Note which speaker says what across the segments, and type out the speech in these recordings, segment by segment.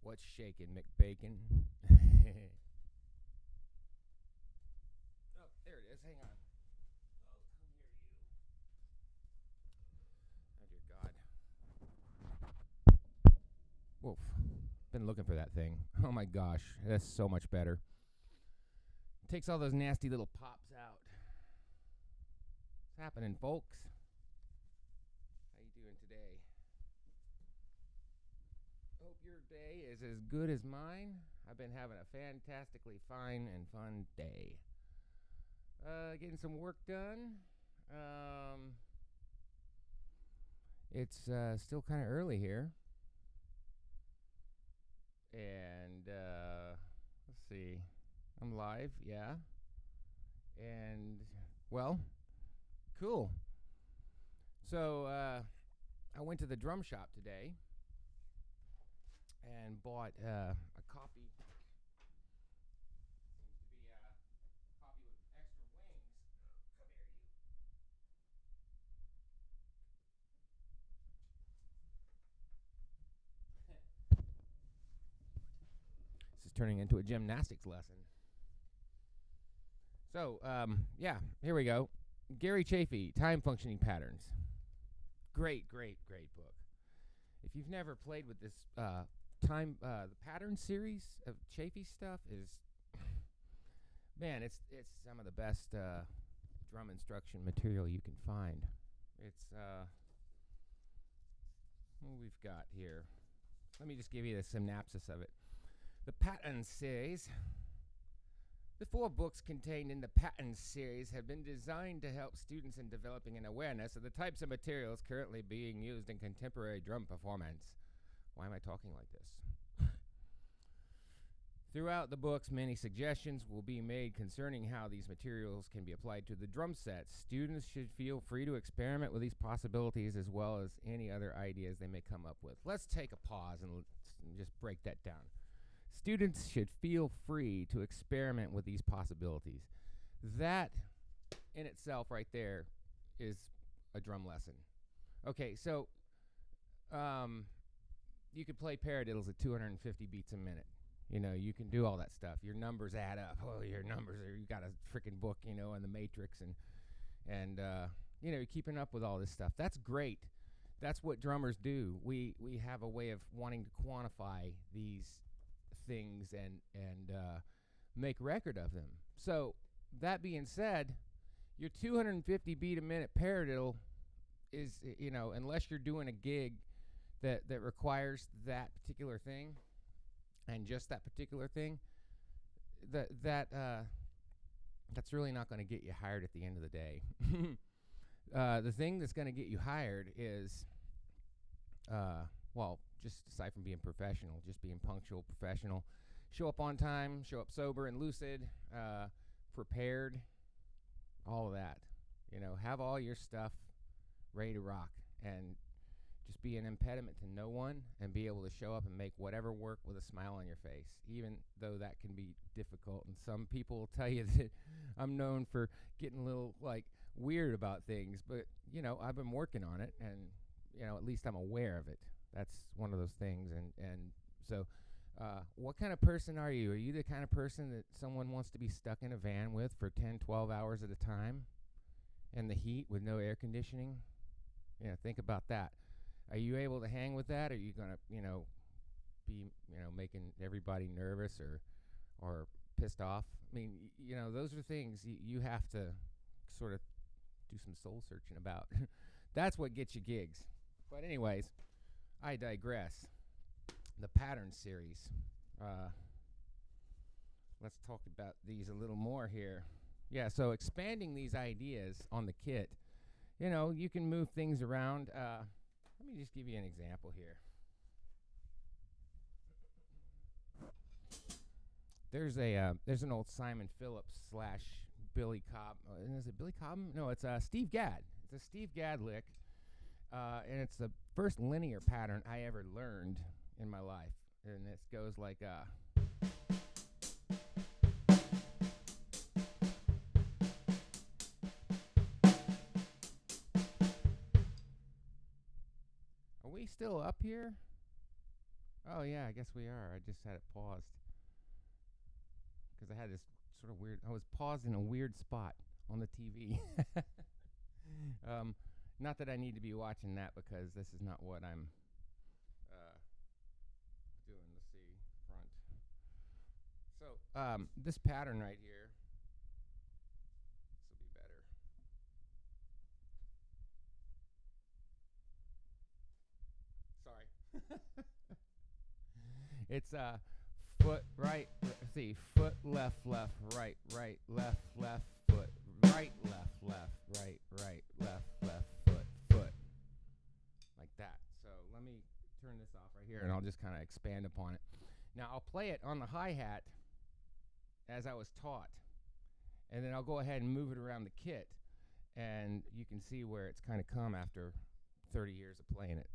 Speaker 1: What's shaking, McBacon? Oh, there it is. Hang on. Oh, come here, you. Oh, dear God. Woof. Been looking for that thing. Oh, my gosh. That's so much better. Takes all those nasty little pops out. What's happening, folks? How you doing today? Hope your day is as good as mine. I've been having a fantastically fine and fun day. Getting some work done. It's still kind of early here. And let's see. I'm live, yeah. And, well, cool. So I went to the drum shop today and bought a copy. Seems to be a copy with extra wings. Come here, you. This is turning into a gymnastics lesson. So, yeah, here we go. Gary Chafee, Time Functioning Patterns. Great, great, great book. If you've never played with this the pattern series of Chafee stuff is, man, it's some of the best drum instruction material you can find. It's what we've got here. Let me just give you the synopsis of it. The Pattern Series. The 4 books contained in the Pattern Series have been designed to help students in developing an awareness of the types of materials currently being used in contemporary drum performance. Why am I talking like this? Throughout the books, many suggestions will be made concerning how these materials can be applied to the drum sets. Students should feel free to experiment with these possibilities as well as any other ideas they may come up with. Let's take a pause and just break that down. Students should feel free to experiment with these possibilities. That in itself right there is a drum lesson. Okay, so you could play paradiddles at 250 beats a minute. You know, you can do all that stuff. Your numbers add up. Oh, your numbers are, you got a freaking book, you know, and the matrix and you know, you're keeping up with all this stuff. That's great. That's what drummers do. We have a way of wanting to quantify these things and make record of them. So that being said, your 250 beat a minute paradiddle is, you know, unless you're doing a gig that requires that particular thing and just that particular thing, that's really not going to get you hired at the end of the day. The thing that's going to get you hired is well, just aside from being professional, just being punctual, professional, show up on time, show up sober and lucid, prepared, all of that. You know, have all your stuff ready to rock and just be an impediment to no one and be able to show up and make whatever work with a smile on your face, even though that can be difficult. And some people will tell you that I'm known for getting a little, like, weird about things, but, you know, I've been working on it and, you know, at least I'm aware of it. That's one of those things. And so what kind of person are you? Are you the kind of person that someone wants to be stuck in a van with for 10, 12 hours at a time in the heat with no air conditioning? You know, think about that. Are you able to hang with that? Or are you going to, you know, be, you know, making everybody nervous or pissed off? I mean, you know, those are things you have to sort of do some soul searching about. That's what gets you gigs. But anyways, I digress. The Pattern Series. Let's talk about these a little more here. Yeah, so expanding these ideas on the kit. You know, you can move things around. Let me just give you an example here. There's an old Simon Phillips / Billy Cobb. Is it Billy Cobb? No, it's Steve Gadd. It's a Steve Gadd lick. And it's the first linear pattern I ever learned in my life. And it goes like, are we still up here? Oh yeah, I guess we are. I just had it paused because I had this sort of weird. I was paused in a weird spot on the TV. um, Not that I need to be watching that because this is not what I'm uh, doing. Let's see, front. So this pattern right here. This will be better. Sorry. It's foot right. See, foot left, left, right, right, left, left, foot right, left, left, right, right, left, left, foot, foot, like that. So let me turn this off right here, and I'll just kind of expand upon it. Now I'll play it on the hi hat as I was taught, and then I'll go ahead and move it around the kit, and you can see where it's kind of come after 30 years of playing it.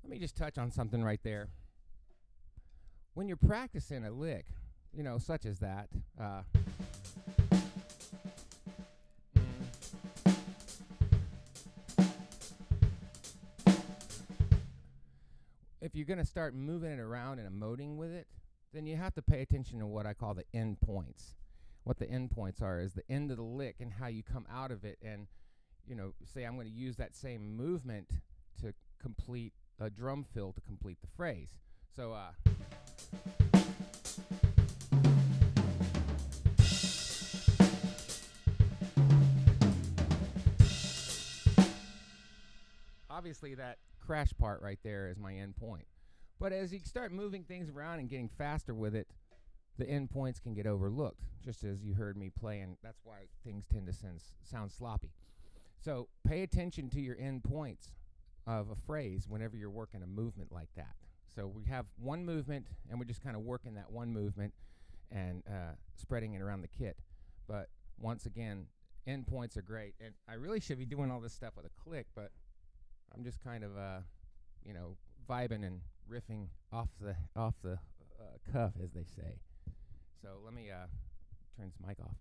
Speaker 1: Let me just touch on something right there. When you're practicing a lick, such as that, if you're going to start moving it around and emoting with it, then you have to pay attention to what I call the end points. What the end points are is the end of the lick and how you come out of it. And, say I'm going to use that same movement to complete a drum fill to complete the phrase. So, obviously that crash part right there is my end point. But as you start moving things around and getting faster with it, the end points can get overlooked, just as you heard me playing. That's why things tend to sound sloppy. So pay attention to your end points of a phrase whenever you're working a movement like that. So we have one movement, and we're just kind of working that one movement and spreading it around the kit. But once again, end points are great. And I really should be doing all this stuff with a click, but I'm just kind of, vibing and riffing off the cuff, as they say. So let me turn this mic off.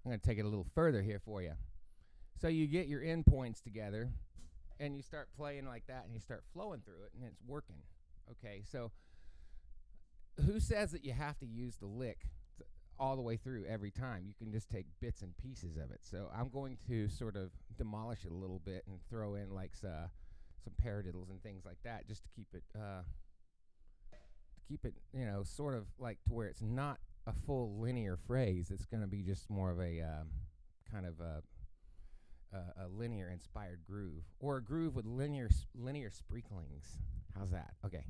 Speaker 1: I'm going to take it a little further here for you. So you get your end points together, and you start playing like that, and you start flowing through it, and it's working. Okay, so who says that you have to use the lick all the way through every time? You can just take bits and pieces of it. So I'm going to sort of demolish it a little bit and throw in like some paradiddles and things like that, just to keep it, sort of like to where it's not a full linear phrase. It's going to be just more of a kind of a linear inspired groove, or a groove with linear sprinklings. How's that? Okay.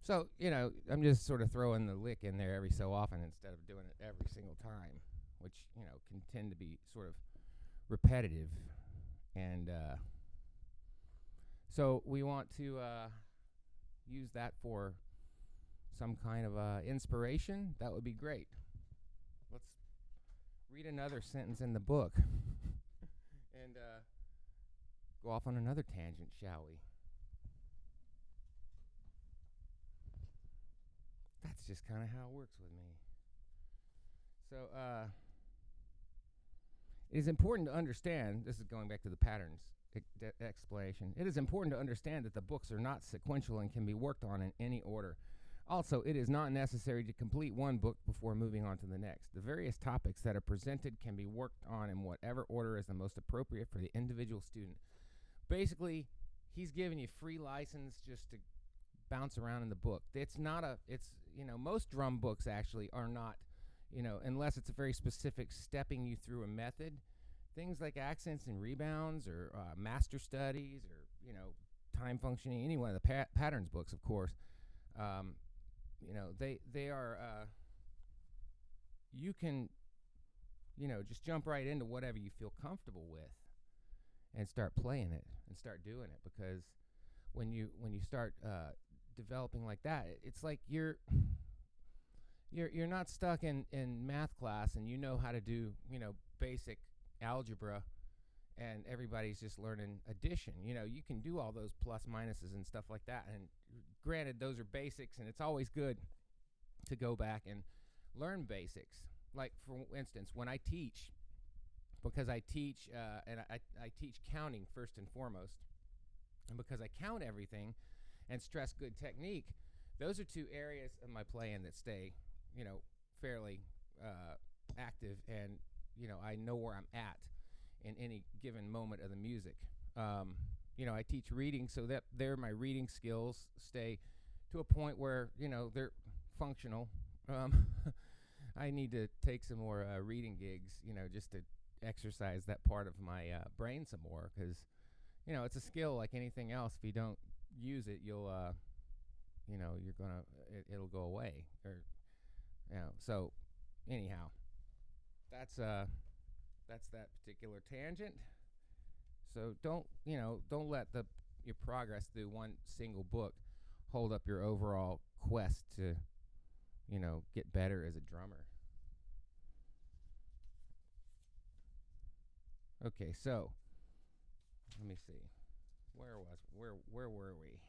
Speaker 1: So, I'm just sort of throwing the lick in there every so often instead of doing it every single time, which, can tend to be sort of repetitive. And so we want to use that for some kind of inspiration. That would be great. Let's read another sentence in the book and go off on another tangent, shall we? That's just kind of how it works with me. So, it is important to understand, this is going back to the patterns explanation. It is important to understand that the books are not sequential and can be worked on in any order. Also, it is not necessary to complete one book before moving on to the next. The various topics that are presented can be worked on in whatever order is the most appropriate for the individual student. Basically, he's giving you free license just to bounce around in the book. Most drum books actually are not, unless it's a very specific stepping you through a method. Things like accents and rebounds, or master studies, or time functioning. Any one of the patterns books, of course. They are. You can, just jump right into whatever you feel comfortable with, and start playing it and start doing it. Because when you start developing like that, it's like you're not stuck in math class and how to do basic algebra, and everybody's just learning addition. You can do all those plus minuses and stuff like that, and granted those are basics, and it's always good to go back and learn basics. Like, for instance, when I teach, because I teach and I teach counting first and foremost, and because I count everything and stress good technique, those are two areas of my playing that stay, fairly active, and, I know where I'm at in any given moment of the music. I teach reading, so that my reading skills stay to a point where, they're functional. I need to take some more reading gigs, just to exercise that part of my brain some more, because, it's a skill like anything else. If you don't use it, you'll it'll go away, or so anyhow, that's that particular tangent. So don't let your progress through one single book hold up your overall quest to get better as a drummer. Okay, so let me see. Where were we?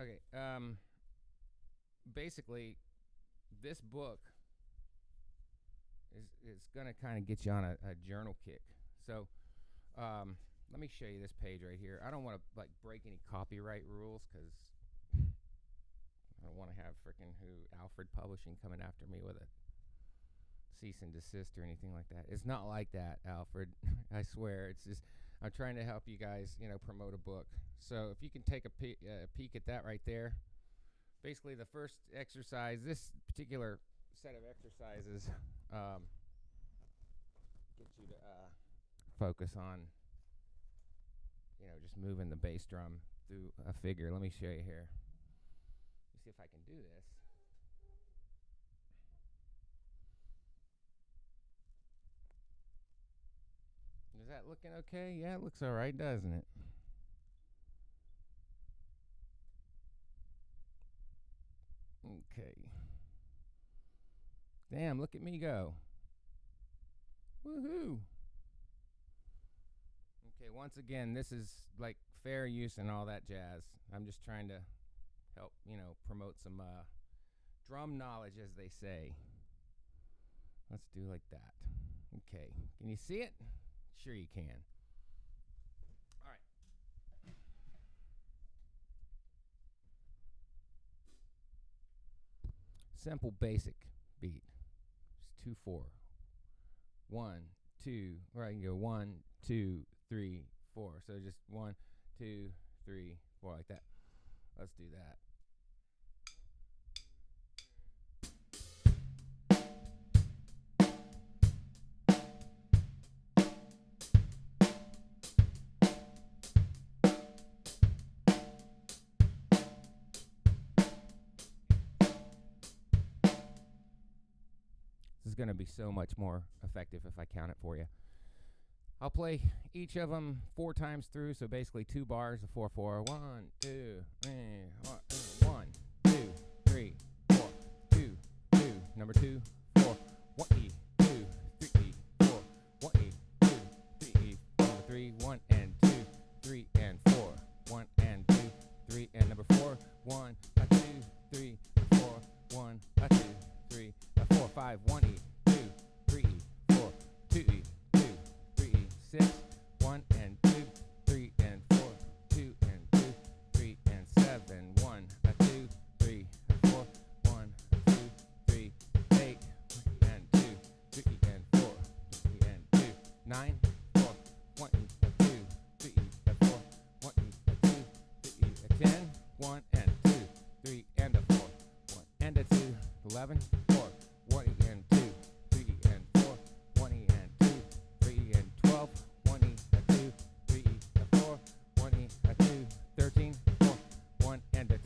Speaker 1: Okay, basically, this book is going to kind of get you on a journal kick. So, let me show you this page right here. I don't want to break any copyright rules, because I don't want to have Alfred Publishing coming after me with a cease and desist or anything like that. It's not like that, Alfred. I swear. It's just, I'm trying to help you guys, promote a book. So if you can take a peek at that right there. Basically, the first exercise, this particular set of exercises, get you to focus on, just moving the bass drum through a figure. Let me show you here. Let me see if I can do this. Does that looking okay? Yeah, it looks all right, doesn't it? Okay. Damn, look at me go. Woohoo. Okay, once again, this is like fair use and all that jazz. I'm just trying to help, promote some drum knowledge, as they say. Let's do like that. Okay. Can you see it? Sure you can. All right. Simple, basic beat. It's 2/4. 1, 2. Or I can go 1, 2, 3, 4. So just 1, 2, 3, 4 like that. Let's do that. This is going to be so much more effective if I count it for you. I'll play each of them 4 times through, so basically 2 bars of 4/4. 1, 2, 3, 1, 2, 3, 4, 2, 2, number 2, 4, 1 E, 2, 3 E, 4, 1 E, 2, 3 E, number 3, 1 and 2, 3 and 4, 1 and 2, 3 and number 4, 1, 2, 3, 4, 1, 2, 3, 4, 5, 1 E, 2, 3 E, 4, 2 E, 2, 3 E, 6, 1 and 2, 3 and 4, 2 and 2, 3 and 7, 1, 2, 3, 4, 1, 2, 3, 8, and 2, 3 and 4, 3 and 2, 9, 4, 1 E, 2, 3 E, 4, 1 E, 2, 3 E, 10, 1 and 2, 3 and 4, 1 and 2, 11, 4, 1 E and 2, 3 E and 4, 1 E and 2, 3 E and 12, 1 E and 2, 3 E and 4, 1 E and 2, 13, 4, 1 and 2,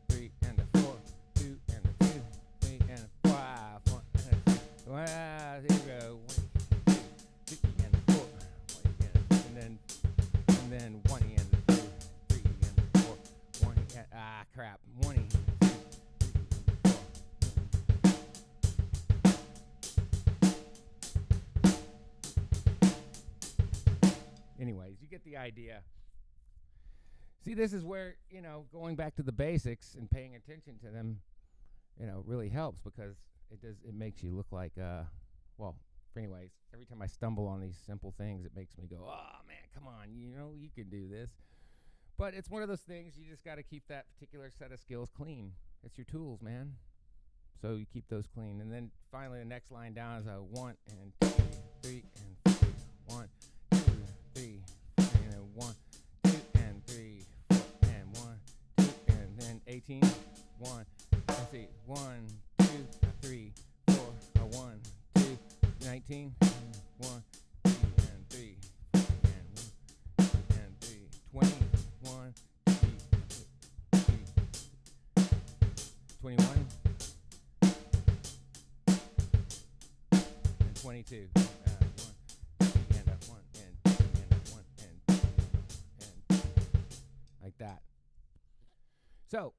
Speaker 1: 3 and 4, 2 and 2, 3 and 5, 1 and 2. Wow, there you go. 1 E, 2, 3 E and 4, 1 E and then 1 E and 2, 3 E and 4, 1 E and crap, 1 E and 2, 3 E and 4. Anyways, you get the idea. See, this is where, going back to the basics and paying attention to them, really helps, because it makes you look like, anyways, every time I stumble on these simple things, it makes me go, oh man, come on, you can do this. But it's one of those things, you just got to keep that particular set of skills clean. It's your tools, man. So you keep those clean. And then finally the next line down is a 1 and 2, 3 and 4. 1, 2, 3, and then 1, 2 and 3, 4 and 1, 2 and then 18. 1, let's see, 1, 2, 3, 4, 1, 2, 19, 1, 2 and 3, 4 and 1, 2 and 3, 20, 1, 2, 3, 21, and 22. Like that. So,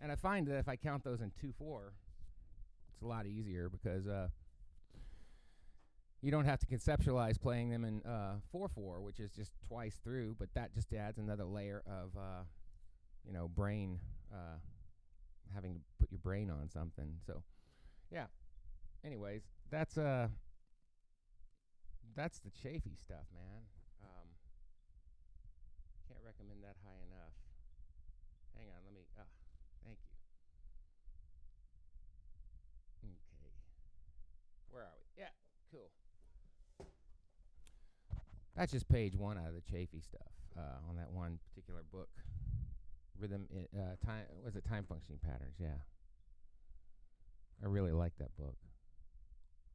Speaker 1: and I find that if I count those in 2/4, it's a lot easier, because you don't have to conceptualize playing them in 4/4, which is just twice through, but that just adds another layer of, brain, having to put your brain on something. So, yeah. Anyways, that's the Chaffee stuff, man. Can't recommend that high enough. Hang on, thank you. Okay. Where are we? Yeah, cool. That's just page 1 out of the Chaffee stuff on that one particular book. Rhythm, time functioning patterns, yeah. I really like that book.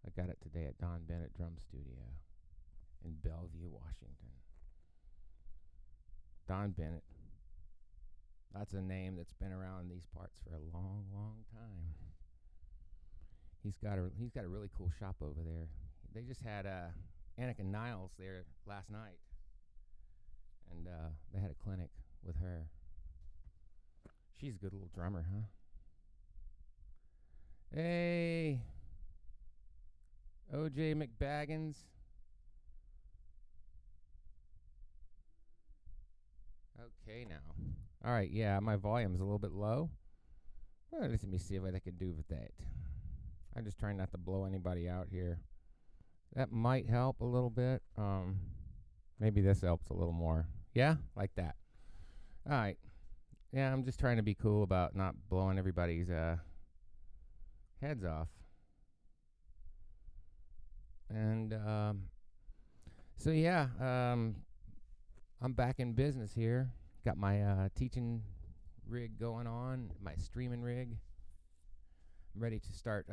Speaker 1: I got it today at Don Bennett Drum Studio in Bellevue, Washington. Don Bennett. That's a name that's been around these parts for a long, long time. He's got a really cool shop over there. They just had Annika Niles there last night, and they had a clinic with her. She's a good little drummer, huh? Hey, OJ McBaggins. Okay, now. All right, yeah, my volume's a little bit low. Well, let me see what I can do with that. I'm just trying not to blow anybody out here. That might help a little bit. Maybe this helps a little more. Yeah, like that. All right. Yeah, I'm just trying to be cool about not blowing everybody's heads off. And so yeah, I'm back in business here. Got my teaching rig going on, my streaming rig. I'm ready to start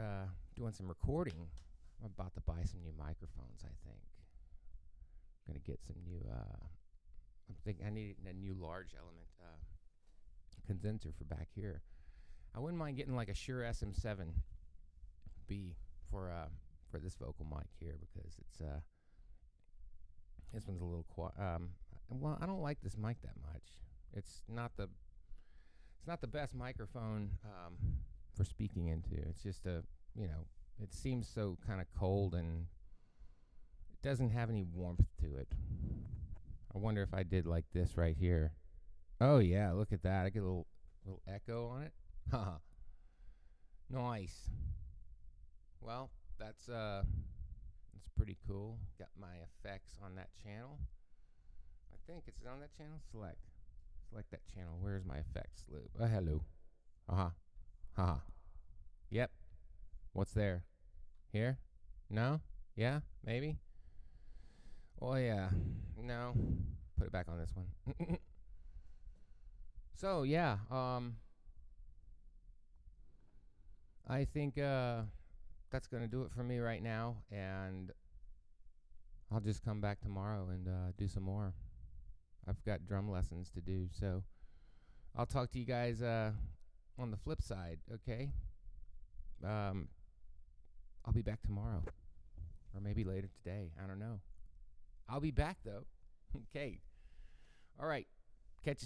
Speaker 1: doing some recording. I'm about to buy some new microphones, I think. I'm going to get some new, I'm thinking I need a new large element condenser for back here. I wouldn't mind getting like a Shure SM7B for this vocal mic here, because it's this one's a little well, I don't like this mic that much. It's not the best microphone for speaking into. It's just it seems so kind of cold, and it doesn't have any warmth to it. I wonder if I did like this right here. Oh yeah, look at that. I get a little echo on it. Haha. Nice. Well, that's pretty cool. Got my effects on that channel. I think it's on that channel. Select that channel. Where's my effects loop? Oh, hello. Haha. Yep. What's there? Here? No? Yeah? Maybe? Oh yeah. No. Put it back on this one. So yeah, I think that's gonna do it for me right now, and I'll just come back tomorrow and do some more. I've got drum lessons to do, so I'll talk to you guys on the flip side, okay? I'll be back tomorrow, or maybe later today. I don't know. I'll be back, though. Okay. All right.